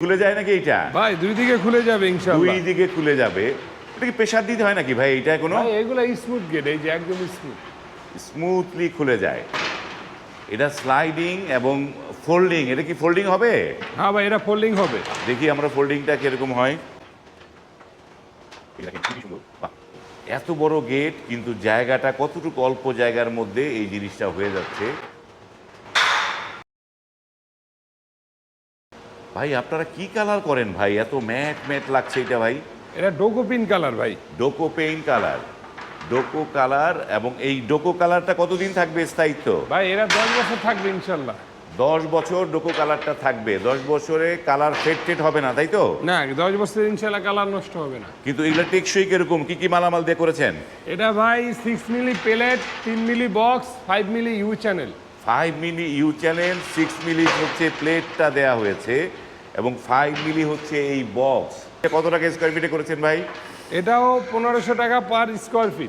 খুলে যায় নাকি এইটা? ভাই দুই দিকে খুলে যাবে ইনশাআল্লাহ। দুই দিকে খুলে যাবে। এটা কি প্রেসার দিতে হয় নাকি ভাই? এটা কোনো ভাই এগুলা স্মুথ গেট, এই যে একদম স্মুথ। স্মুথলি খুলে যায়। এটা স্লাইডিং এবং ফোল্ডিং। এটা কি ফোল্ডিং হবে? হ্যাঁ ভাই, এটা ফোল্ডিং হবে। দেখি আমরা ফোল্ডিংটা কিরকম হয়। এটা কি খুবই সুন্দর। বাহ! এত বড় গেট কিন্তু জায়গাটা কতটুকু অল্প জায়গার মধ্যে এই জিনিসটা হয়ে যাচ্ছে। ভাই আপনারা কি কালার করেন ভাই? এত ম্যাট ম্যাট লাগছে এটা ভাই। এটা ডোকোপিন কালার ভাই। ডোকো পেইন্ট কালার। ডোকো কালার এবং এই ডোকো কালারটা কতদিন থাকবে স্থায়িত্ব? ভাই এরা 10 বছর থাকবে ইনশাআল্লাহ। 10 বছর ডোকো কালারটা থাকবে। 10 বছরে কালার ফেড টেড হবে না, তাই তো? না, 10 বছর ইনশাআল্লাহ কালার নষ্ট হবে না। কিন্তু এগুলো টেকসই কিরকম? কি কি মালামাল দিয়ে করেছেন? এটা ভাই 6 milli plate, 3 milli box, 5 milli U channel. 5 milli U channel, 6 milli হচ্ছে প্লেটটা দেয়া হয়েছে এবং 5 মিলি হচ্ছে এই বক্স। কত টাকা স্কয়ার ফিটে করেছেন ভাই? এটাও 1500 টাকা পার স্কোয়ার ফিট।